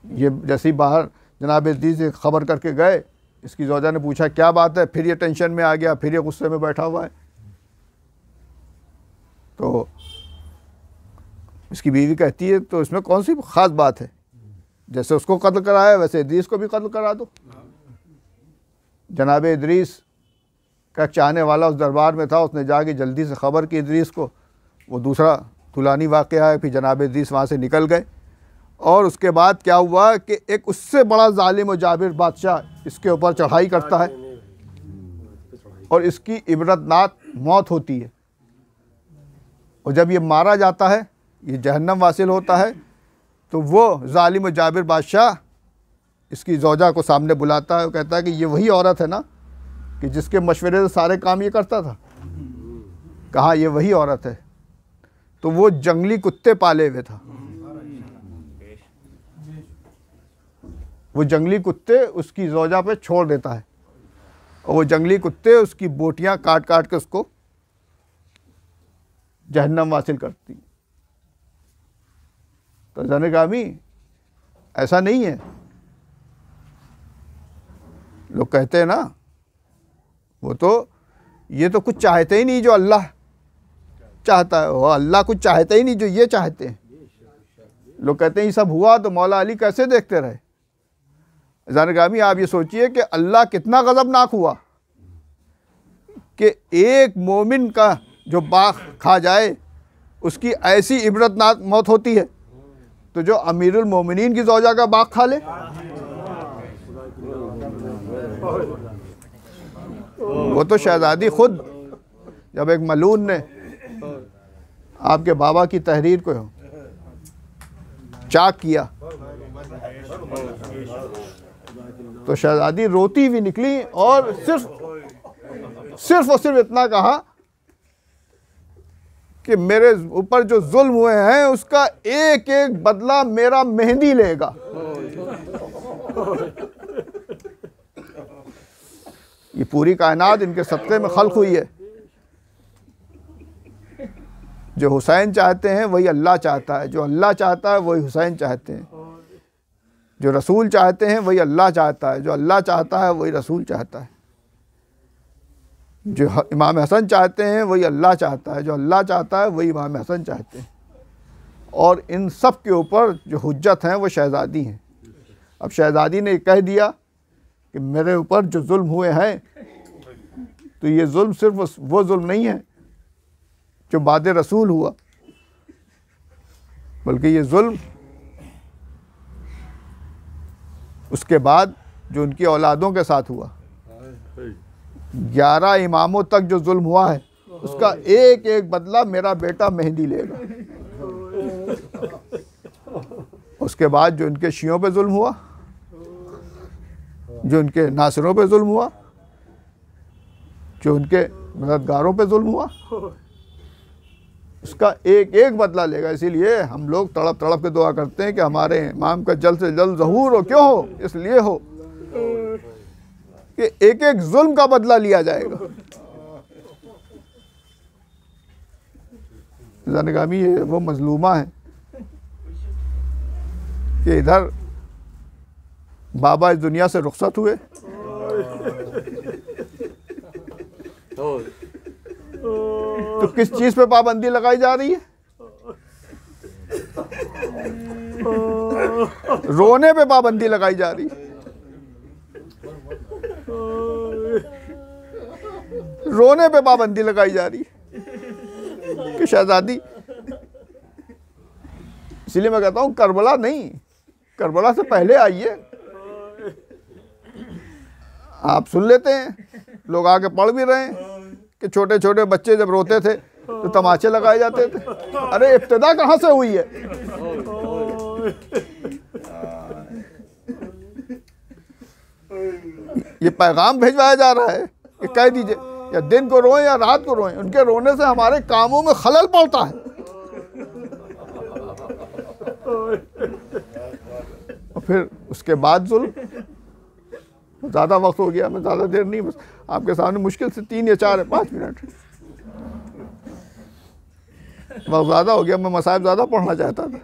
[SPEAKER 3] ये जैसे ही बाहर जनाब इदरीस से खबर करके गए, इसकी ज़ौजा ने पूछा क्या बात है, फिर ये टेंशन में आ गया, फिर ये गुस्से में बैठा हुआ है। तो इसकी बीवी कहती है तो इसमें कौन सी ख़ास बात है, जैसे उसको कत्ल कराया वैसे इदरीस को भी कत्ल करा दो। जनाब इदरीस का चाहने वाला उस दरबार में था, उसने जाके जल्दी से ख़बर की इदरीस को। वो दूसरा तुलानी वाक़या है। फिर जनाब इदरीस वहाँ से निकल गए और उसके बाद क्या हुआ कि एक उससे बड़ा जालिम और जाबिर बादशाह इसके ऊपर चढ़ाई करता है और इसकी इबरतनाक मौत होती है। और जब ये मारा जाता है, ये जहन्नम वासिल होता है, तो वो जालिम और जाबिर बादशाह इसकी ज़ौजा को सामने बुलाता है और कहता है कि ये वही औरत है ना कि जिसके मशवरे से सारे काम ये करता था। कहा ये वही औरत है। तो वो जंगली कुत्ते पाले हुए था, वो जंगली कुत्ते उसकी ज़ौजा पे छोड़ देता है और वो जंगली कुत्ते उसकी बोटियां काट काट के उसको जहन्नम हासिल करती। तो ज़ाने-गामी ऐसा नहीं है। लोग कहते हैं ना, वो तो ये तो कुछ चाहते ही नहीं जो अल्लाह चाहता है, वो अल्लाह कुछ चाहते ही नहीं जो ये चाहते हैं। लोग कहते हैं ये सब हुआ तो मौला अली कैसे देखते रहे। ज़ाने-गामी आप ये सोचिए कि अल्लाह कितना गज़बनाक हुआ कि एक मोमिन का जो बाग खा जाए उसकी ऐसी इबरतनाक मौत होती है, तो जो अमीरुल मोमिनीन की ज़ौजा का बाग खा ले। वो तो शहजादी खुद, जब एक मलून ने आपके बाबा की तहरीर को चाक किया तो शहजादी रोती हुई निकली और सिर्फ और सिर्फ इतना कहा कि मेरे ऊपर जो जुल्म हुए हैं उसका एक एक बदला मेरा मेहंदी लेगा। ये पूरी कायनात इनके सदक़े में खल्क़ हुई है। जो हुसैन चाहते हैं वही अल्लाह चाहता है, जो अल्लाह चाहता है वही हुसैन चाहते हैं, जो रसूल चाहते हैं वही अल्लाह चाहता है, जो अल्लाह चाहता है वही रसूल चाहता है, जो इमाम हसन चाहते हैं वही अल्लाह चाहता है, जो अल्लाह चाहता है वही इमाम हसन चाहते हैं। और इन सब के ऊपर जो हुज्जत हैं वो शहज़ादी हैं। अब शहज़ादी ने कह दिया कि मेरे ऊपर जो जुल्म हुए हैं, तो ये जुल्म सिर्फ वो जुल्म नहीं है जो बाद रसूल हुआ, बल्कि ये जुल्म उसके बाद जो उनकी औलादों के साथ हुआ। 11 इमामों तक जो जुल्म हुआ है उसका एक एक बदला मेरा बेटा मेहंदी लेगा। उसके बाद जो उनके शियों पे जुल्म हुआ, जो उनके नासिरों पे जुल्म हुआ, जो उनके मददगारों पे जुल्म हुआ, उसका एक एक बदला लेगा। इसीलिए हम लोग तड़प तड़प के दुआ करते हैं कि हमारे इमाम का जल्द से जल्द ज़हूर हो। क्यों हो? इसलिए हो कि एक एक जुल्म का बदला लिया जाएगा। ज़नगामी ये वो मजलूमा है कि इधर बाबा इस दुनिया से रुखसत हुए, तो किस चीज़ पे पाबंदी लगाई जा रही है? रोने पे पाबंदी लगाई जा रही है। रोने पे पाबंदी लगाई जा रही है कि शहजादी, इसलिए मैं कहता हूँ करबला नहीं, करबला से पहले आइए। आप सुन लेते हैं, लोग आके पढ़ भी रहे हैं कि छोटे छोटे बच्चे जब रोते थे तो तमाचे लगाए जाते थे। अरे इब्तिदा कहाँ से हुई है? ये पैगाम भिजवाया जा रहा है कि कह दीजिए या दिन को रोएं या रात को रोएं, उनके रोने से हमारे कामों में खलल पड़ता है। और फिर उसके बाद जुल्म। ज़्यादा वक्त हो गया, मैं ज़्यादा देर नहीं, बस आपके सामने मुश्किल से 3 या 4 या 5 मिनट वक्त ज़्यादा हो गया। मैं मसाइब ज़्यादा पढ़ना चाहता था।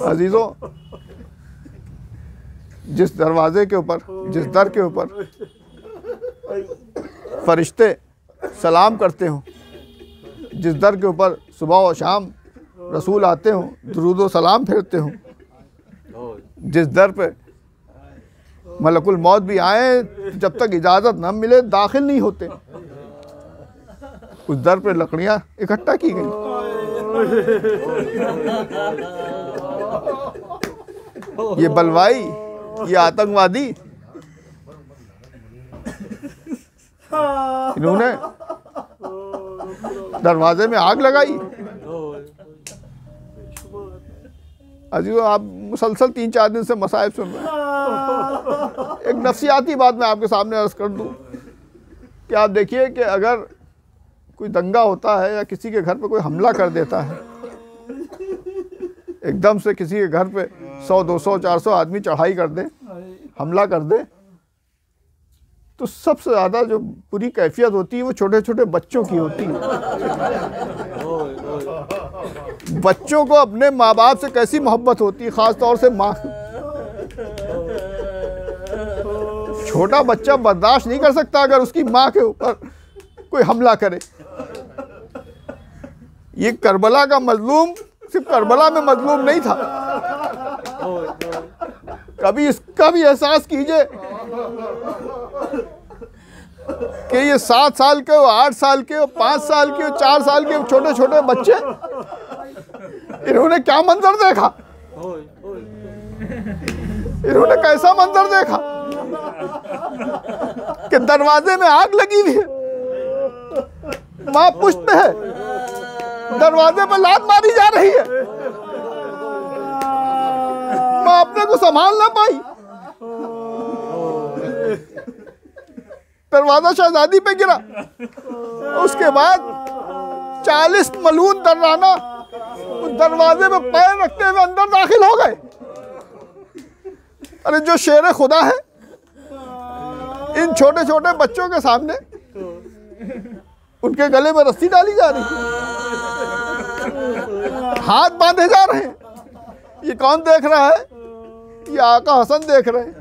[SPEAKER 3] अजीज़ों, जिस दरवाजे के ऊपर, जिस दर के ऊपर फरिश्ते सलाम करते हो, जिस दर के ऊपर सुबह और शाम रसूल आते हो, दुरूद व सलाम फेरते हो, जिस दर पे मलकुल मौत भी आए जब तक इजाज़त न मिले दाखिल नहीं होते, उस दर पे लकड़ियां इकट्ठा की गई। ये बलवाई, ये आतंकवादी, इन्होंने दरवाजे में आग लगाई। अजीज़ों, आप मुसलसल 3-4 दिन से मसाइब सुन रहे हैं। एक नफसियाती बात मैं आपके सामने अर्ज कर दूं कि आप देखिए कि अगर कोई दंगा होता है या किसी के घर पे कोई हमला कर देता है, एकदम से किसी के घर पे 100, 200, 400 आदमी चढ़ाई कर दे, हमला कर दे, तो सबसे ज़्यादा जो बुरी कैफियत होती है वो छोटे छोटे बच्चों की होती है। बच्चों को अपने माँ बाप से कैसी मोहब्बत होती है, ख़ास तौर से माँ। छोटा बच्चा बर्दाश्त नहीं कर सकता अगर उसकी माँ के ऊपर कोई हमला करे। ये करबला का मजलूम सिर्फ करबला में मजलूम नहीं था। कभी इसका भी एहसास कीजिए कि ये 7 साल के, 8 साल के, 5 साल के, 4 साल के छोटे छोटे बच्चे, इन्होंने क्या मंजर देखा, इन्होंने कैसा मंजर देखा कि दरवाजे में आग लगी हुई है, माँ पुष्ट है, दरवाजे पर लात मारी जा रही है, माँ अपने को संभाल ना पाई, दरवाजा शहजादी पे गिरा। उसके बाद 40 मलून दर्राना उस दरवाजे में पैर रखते हुए अंदर दाखिल हो गए। अरे जो शेर खुदा है, इन छोटे छोटे बच्चों के सामने उनके गले में रस्सी डाली जा रही है, हाथ बांधे जा रहे हैं। ये कौन देख रहा है? ये आका हसन देख रहे हैं,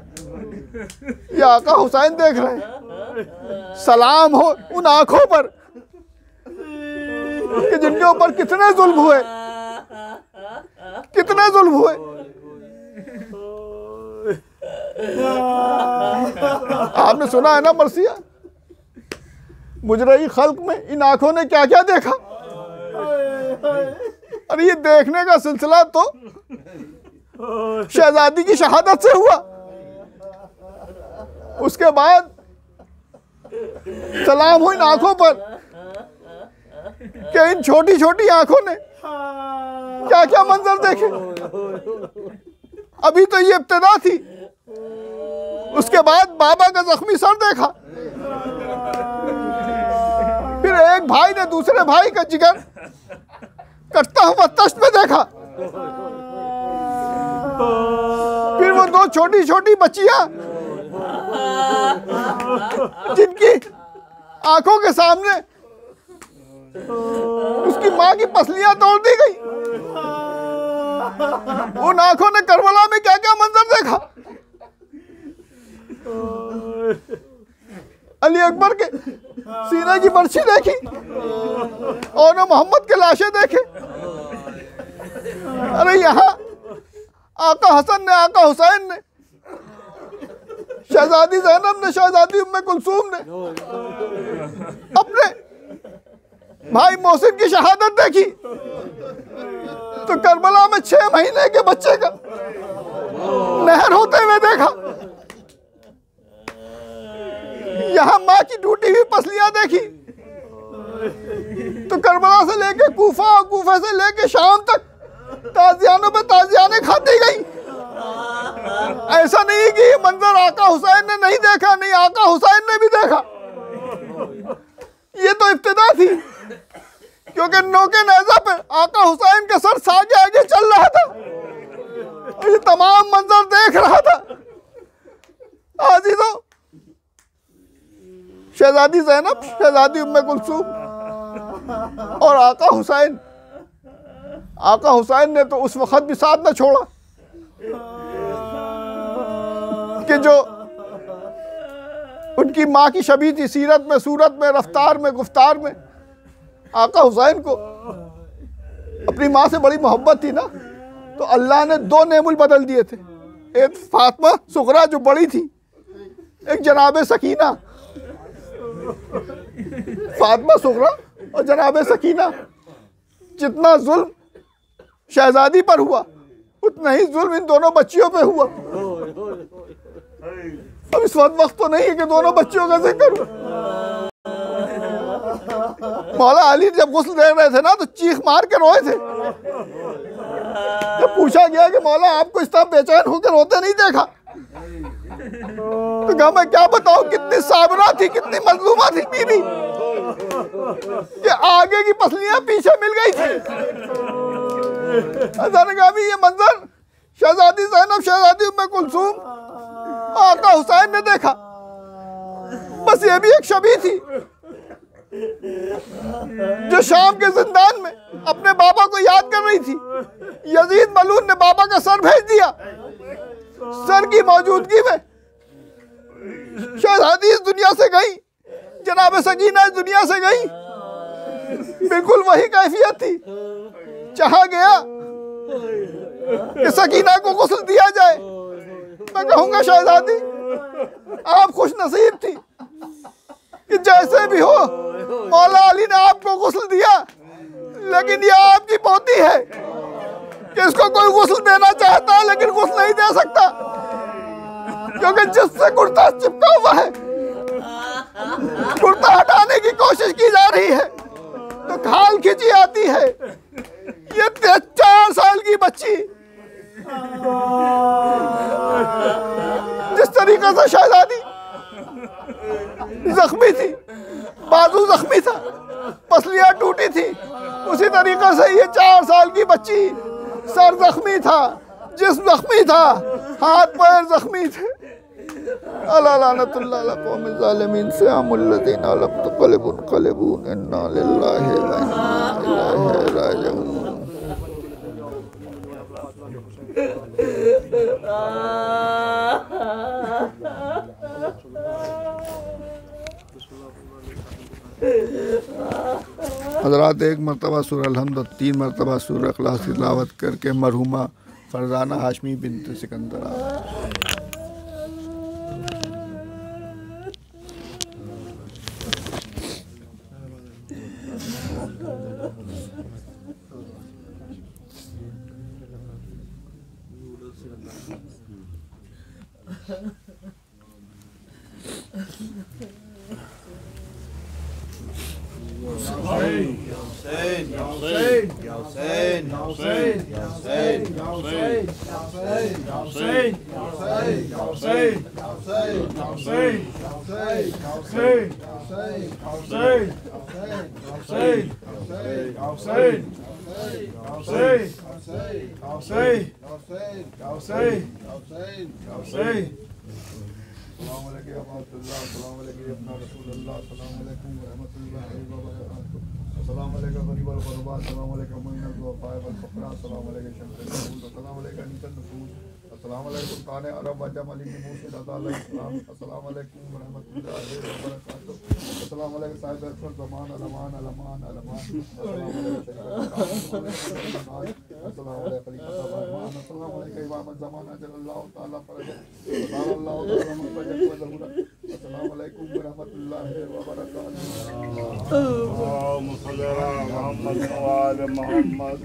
[SPEAKER 3] ये आका हुसैन देख रहे हैं। सलाम हो उन आंखों पर कि जिनके ऊपर कितने जुल्म हुए, कितने जुल्म हुए। आपने सुना है ना मरसिया, मुजरई खल्क में इन आंखों ने क्या क्या देखा। अरे ये देखने का सिलसिला तो शहजादी की शहादत से हुआ। उसके बाद सलाम हो इन आंखों पर कि इन छोटी छोटी आंखों ने क्या क्या मंजर देखे। अभी तो ये इब्तिदा थी, उसके बाद बाबा का जख्मी सर देखा, फिर एक भाई ने दूसरे भाई का जिगर कटता हुआ तश्त में देखा। फिर वो दो छोटी छोटी बच्चियां जिनकी आंखों के सामने उसकी मां की पसलियां तोड़ दी गई। उन आंखों ने करबला में क्या क्या मंजर देखा। अली अकबर के सीने की बर्छी देखी और मोहम्मद के लाशें देखे। अरे यहाँ आका हसन ने, आका हुसैन ने, शहजादी ज़ैनब ने, शहजादी उम्मे कुलसूम ने अपने भाई मोहसिन की शहादत देखी तो करबला में 6 महीने के बच्चे का नहर होते हुए देखा। यहाँ माँ की टूटी हुई पसलियां देखी तो करबला से लेके कूफा और कूफे से लेके शाम तक ताजियानों पे ताजियाने खाती गई। ऐसा नहीं कि ये मंजर आका हुसैन ने नहीं देखा, नहीं आका हुसैन ने भी देखा। ये तो इब्तिदा थी, क्योंकि नोके नेज़ा पे आका हुसैन का सर आगे आगे चल रहा था और ये तमाम मंजर देख रहा था। आज़ीज़ों, शहजादी ज़ैनब, शहजादी उम्मे कुलसूम और आका हुसैन ने तो उस वक्त भी साथ न छोड़ा कि जो उनकी माँ की शबीह थी सीरत में, सूरत में, रफ्तार में, गुफ्तार में। आका हुसैन को अपनी माँ से बड़ी मोहब्बत थी ना, तो अल्लाह ने 2 नेमुल बदल दिए थे। एक फातिमा सुगरा जो बड़ी थी, एक जनाब सकीना। फातिमा सुगरा और जनाब सकीना, जितना जुल्म शहजादी पर हुआ उतना ही जुल्म इन दोनों बच्चियों पे हुआ। अब इस वक्त तो नहीं है कि दोनों बच्चियों का जिक्र हो। मौला अली जब गुस्ल दे रहे थे ना तो चीख मार के रोए थे। जब पूछा गया कि मौला आपको इस तरह बेचैन होकर रोते नहीं देखा, तो कहा मैं क्या बताऊं कितनी साबरा थी, कितनी मजलूमा थी बीवी कि आगे की पसलियां पीछे मिल गई थी। ने कहा भी ये मंजर शहजादी ज़ैनब, शहजादी उम्मे कुलसूम, आका हुसैन ने देखा। बस ये भी एक शबीह थी जो शाम के जिंदान में अपने बाबा को याद कर रही थी। यजीद मलून ने बाबा का सर भेज दिया। सर की मौजूदगी में शहजादी इस दुनिया से गई, जनाब सकीना इस दुनिया से गई। बिल्कुल वही कैफियत थी। चाहा गया कि सकीना को गुस्ल दिया जाए। मैं कहूँगा शहजादी आप खुश नसीब थी कि जैसे भी हो मौला अली ने आपको गुस्ल दिया, लेकिन ये आपकी पोती है कि इसको कोई गुस्ल देना चाहता है लेकिन गुस्ल नहीं दे सकता, क्योंकि जिससे कुर्ता चिपका हुआ है कुर्ता हटाने की कोशिश की जा रही है तो खाल खींची आती है। ये 4 साल की बच्ची जिस तरीके से शहजादी जख्मी थी, बाजू जख्मी था, पसलियां टूटी थी, उसी तरीके से ये 4 साल की बच्ची सर जख्मी था, जिस्म जख्मी था, हाथ पैर जख्मी थे। अला लानतुल्लाह अला कौमिल ज़ालिमीन से अमुल्लज़ीना लम तुक़ल्लिबून इन्ना लिल्लाहि व इन्ना इलैहि राजिऊन। हज़रात एक मरतबा सूरह अल-हम्द और 3 मरतबा सूरह इखलास की तिलावत करके मरहुमा फरजाना हाशमी बिन्त सिकंदर
[SPEAKER 6] मोहम्मद